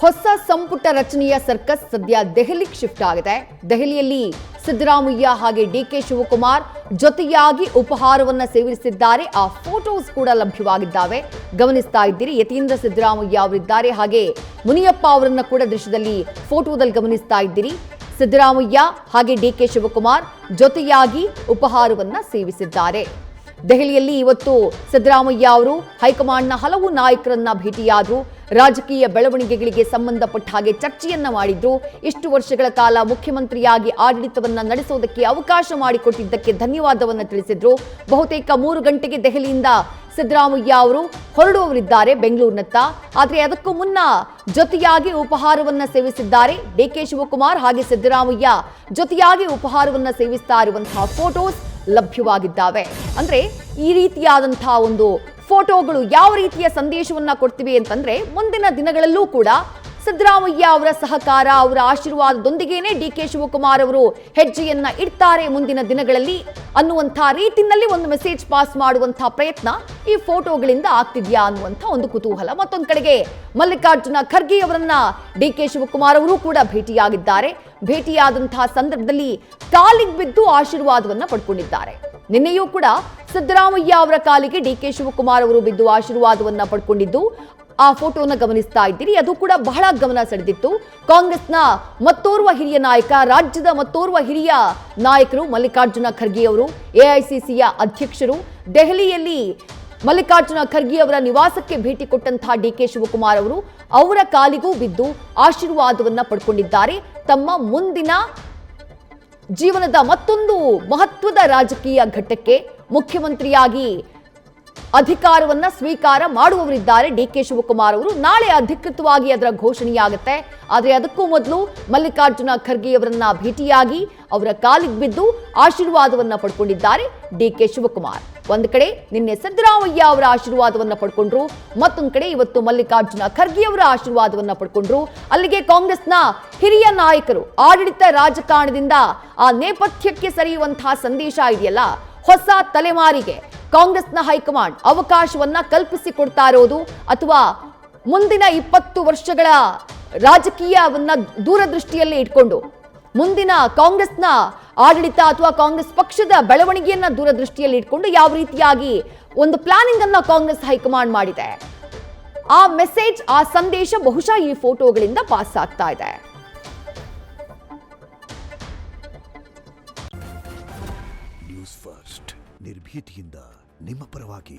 ಹೊಸ ಸಂಪುಟ ರಚನೆಯ ಸರ್ಕಸ್ ಸದ್ಯ ದೆಹಲಿಗೆ ಶಿಫ್ಟ್ ಆಗಿದೆ. ದೆಹಲಿಯಲ್ಲಿ ಸಿದ್ದರಾಮಯ್ಯ ಹಾಗೆ ಡಿಕೆ ಶಿವಕುಮಾರ್ ಜೊತೆಯಾಗಿ ಉಪಹಾರವನ್ನ ಸೇವಿಸಿದ್ದಾರೆ. ಆ ಫೋಟೋಸ್ ಕೂಡ ಲಭ್ಯವಾಗಿದ್ದಾವೆ, ಗಮನಿಸ್ತಾ ಇದ್ದೀರಿ. ಯತೀಂದ್ರ ಸಿದ್ದರಾಮಯ್ಯ ಅವರಿದ್ದಾರೆ, ಹಾಗೆ ಮುನಿಯಪ್ಪ ಅವರನ್ನ ಕೂಡ ದೃಶ್ಯದಲ್ಲಿ ಫೋಟೋದಲ್ಲಿ ಗಮನಿಸ್ತಾ ಇದ್ದೀರಿ. ಸಿದ್ದರಾಮಯ್ಯ ಹಾಗೆ ಡಿಕೆ ಶಿವಕುಮಾರ್ ಜೊತೆಯಾಗಿ ಉಪಹಾರವನ್ನ ಸೇವಿಸಿದ್ದಾರೆ. ದೆಹಲಿಯಲ್ಲಿ ಇವತ್ತು ಸಿದ್ದರಾಮಯ್ಯ ಅವರು ಹೈಕಮಾಂಡ್ನ ಹಲವು ನಾಯಕರನ್ನ ಭೇಟಿಯಾದರು. ರಾಜಕೀಯ ಬೆಳವಣಿಗೆಗಳಿಗೆ ಸಂಬಂಧಪಟ್ಟ ಹಾಗೆ ಚರ್ಚೆಯನ್ನ ಮಾಡಿದ್ರು. ಇಷ್ಟು ವರ್ಷಗಳ ಕಾಲ ಮುಖ್ಯಮಂತ್ರಿಯಾಗಿ ಆಡಳಿತವನ್ನ ನಡೆಸೋದಕ್ಕೆ ಅವಕಾಶ ಮಾಡಿಕೊಟ್ಟಿದ್ದಕ್ಕೆ ಧನ್ಯವಾದವನ್ನ ತಿಳಿಸಿದ್ರು. ಬಹುತೇಕ 3 ಗಂಟೆಗೆ ದೆಹಲಿಯಿಂದ ಸಿದ್ದರಾಮಯ್ಯ ಅವರು ಹೊರಡುವವರಿದ್ದಾರೆ ಬೆಂಗಳೂರಿನತ್ತ. ಆದರೆ ಅದಕ್ಕೂ ಮುನ್ನ ಜೊತೆಯಾಗಿ ಉಪಹಾರವನ್ನ ಸೇವಿಸಿದ್ದಾರೆ. ಡಿಕೆ ಶಿವಕುಮಾರ್ ಹಾಗೆ ಸಿದ್ದರಾಮಯ್ಯ ಜೊತೆಯಾಗಿ ಉಪಹಾರವನ್ನ ಸೇವಿಸ್ತಾ ಇರುವಂತಹ ಫೋಟೋಸ್ ಲಭ್ಯವಾಗಿದ್ದಾವೆ. ಅಂದ್ರೆ ಈ ರೀತಿಯಾದಂತಹ ಒಂದು ಫೋಟೋಗಳು ಯಾವ ರೀತಿಯ ಸಂದೇಶವನ್ನ ಕೊಡ್ತಿವೆ ಅಂತಂದ್ರೆ, ಮುಂದಿನ ದಿನಗಳಲ್ಲೂ ಕೂಡ ಸಿದ್ದರಾಮಯ್ಯ ಅವರ ಸಹಕಾರ, ಅವರ ಆಶೀರ್ವಾದದೊಂದಿಗೇನೆ ಡಿಕೆ ಶಿವಕುಮಾರ್ ಅವರು ಹೆಜ್ಜೆಯನ್ನ ಇಡ್ತಾರೆ ಮುಂದಿನ ದಿನಗಳಲ್ಲಿ ಅನ್ನುವಂತಹ ರೀತಿಯಲ್ಲಿ ಒಂದು ಮೆಸೇಜ್ ಪಾಸ್ ಮಾಡುವಂತಹ ಪ್ರಯತ್ನ ಈ ಫೋಟೋಗಳಿಂದ ಆಗ್ತಿದ್ಯಾ ಅನ್ನುವಂಥ ಒಂದು ಕುತೂಹಲ. ಮತ್ತೊಂದು ಕಡೆಗೆ ಮಲ್ಲಿಕಾರ್ಜುನ ಖರ್ಗೆ ಅವರನ್ನ ಡಿಕೆ ಶಿವಕುಮಾರ್ ಅವರು ಕೂಡ ಭೇಟಿಯಾಗಿದ್ದಾರೆ. ಭೇಟಿಯಾದಂತಹ ಸಂದರ್ಭದಲ್ಲಿ ಕಾಲಿಗೆ ಬಿದ್ದು ಆಶೀರ್ವಾದವನ್ನ ಪಡ್ಕೊಂಡಿದ್ದಾರೆ. ನಿನ್ನೆಯೂ ಕೂಡ ಸಿದ್ದರಾಮಯ್ಯ ಅವರ ಕಾಲಿಗೆ ಡಿಕೆ ಶಿವಕುಮಾರ್ ಅವರು ಬಿದ್ದು ಆಶೀರ್ವಾದವನ್ನ ಪಡ್ಕೊಂಡಿದ್ದು ಆ ಫೋಟೋನ ಗಮನಿಸ್ತಾ ಇದ್ದೀರಿ. ಅದು ಕೂಡ ಬಹಳ ಗಮನ ಸೆಳೆದಿತ್ತು. ಕಾಂಗ್ರೆಸ್ನ ಮತ್ತೋರ್ವ ಹಿರಿಯ ನಾಯಕ, ರಾಜ್ಯದ ಮತ್ತೋರ್ವ ಹಿರಿಯ ನಾಯಕರು ಮಲ್ಲಿಕಾರ್ಜುನ ಖರ್ಗೆ ಅವರು, ಎಐಸಿಸಿಯ ಅಧ್ಯಕ್ಷರು, ದೆಹಲಿಯಲ್ಲಿ ಮಲ್ಲಿಕಾರ್ಜುನ ಖರ್ಗೆ ಅವರ ನಿವಾಸಕ್ಕೆ ಭೇಟಿ ಕೊಟ್ಟಂತಹ ಡಿಕೆ ಶಿವಕುಮಾರ್ ಅವರು ಅವರ ಕಾಲಿಗೂ ಬಿದ್ದು ಆಶೀರ್ವಾದವನ್ನ ಪಡ್ಕೊಂಡಿದ್ದಾರೆ. ತಮ್ಮ ಮುಂದಿನ ಜೀವನದ ಮತ್ತೊಂದು ಮಹತ್ವದ ರಾಜಕೀಯ ಘಟ್ಟಕ್ಕೆ ಮುಖ್ಯಮಂತ್ರಿಯಾಗಿ ಅಧಿಕಾರವನ್ನ ಸ್ವೀಕಾರ ಮಾಡುವವರಿದ್ದಾರೆ ಡಿಕೆ ಶಿವಕುಮಾರ್ ಅವರು. ನಾಳೆ ಅಧಿಕೃತವಾಗಿ ಅದರ ಘೋಷಣೆಯಾಗುತ್ತೆ. ಆದರೆ ಅದಕ್ಕೂ ಮೊದಲು ಮಲ್ಲಿಕಾರ್ಜುನ ಖರ್ಗೆ ಅವರನ್ನ ಭೇಟಿಯಾಗಿ ಅವರ ಕಾಲಿಗೆ ಬಿದ್ದು ಆಶೀರ್ವಾದವನ್ನ ಪಡ್ಕೊಂಡಿದ್ದಾರೆ ಡಿಕೆ ಶಿವಕುಮಾರ್. ಒಂದು ಕಡೆ ನಿನ್ನೆ ಸಿದ್ದರಾಮಯ್ಯ ಅವರ ಆಶೀರ್ವಾದವನ್ನ ಪಡ್ಕೊಂಡ್ರು, ಮತ್ತೊಂದು ಕಡೆ ಇವತ್ತು ಮಲ್ಲಿಕಾರ್ಜುನ ಖರ್ಗೆ ಅವರ ಆಶೀರ್ವಾದವನ್ನ ಪಡ್ಕೊಂಡ್ರು. ಅಲ್ಲಿಗೆ ಕಾಂಗ್ರೆಸ್ನ ಹಿರಿಯ ನಾಯಕರು ಆಡಳಿತ ರಾಜಕಾರಣದಿಂದ ಆ ನೇಪಥ್ಯಕ್ಕೆ ಸರಿಯುವಂತಹ ಸಂದೇಶ ಇದೆಯಲ್ಲ, ಹೊಸ ತಲೆಮಾರಿಗೆ ಕಾಂಗ್ರೆಸ್ನ ಹೈಕಮಾಂಡ್ ಅವಕಾಶವನ್ನ ಕಲ್ಪಿಸಿಕೊಡ್ತಾ ಇರೋದು, ಅಥವಾ ಮುಂದಿನ 20 ವರ್ಷಗಳ ರಾಜಕೀಯವನ್ನ ದೂರದೃಷ್ಟಿಯಲ್ಲಿ ಇಟ್ಕೊಂಡು ಮುಂದಿನ ಕಾಂಗ್ರೆಸ್ನ ಆಡಳಿತ ಅಥವಾ ಕಾಂಗ್ರೆಸ್ ಪಕ್ಷದ ಬೆಳವಣಿಗೆಯನ್ನ ದೂರದೃಷ್ಟಿಯಲ್ಲಿ ಇಟ್ಕೊಂಡು ಯಾವ ರೀತಿಯಾಗಿ ಒಂದು ಪ್ಲಾನಿಂಗ್ ಅನ್ನ ಕಾಂಗ್ರೆಸ್ ಹೈಕಮಾಂಡ್ ಮಾಡಿದೆ, ಆ ಮೆಸೇಜ್, ಆ ಸಂದೇಶ ಬಹುಶಃ ಈ ಫೋಟೋಗಳಿಂದ ಪಾಸ್ ಆಗ್ತಾ ಇದೆ. ನ್ಯೂಸ್ ಫಸ್ಟ್ ನಿರ್ಭೀತಿಯಿಂದ ನಿಮ್ಮ ಪರವಾಗಿ.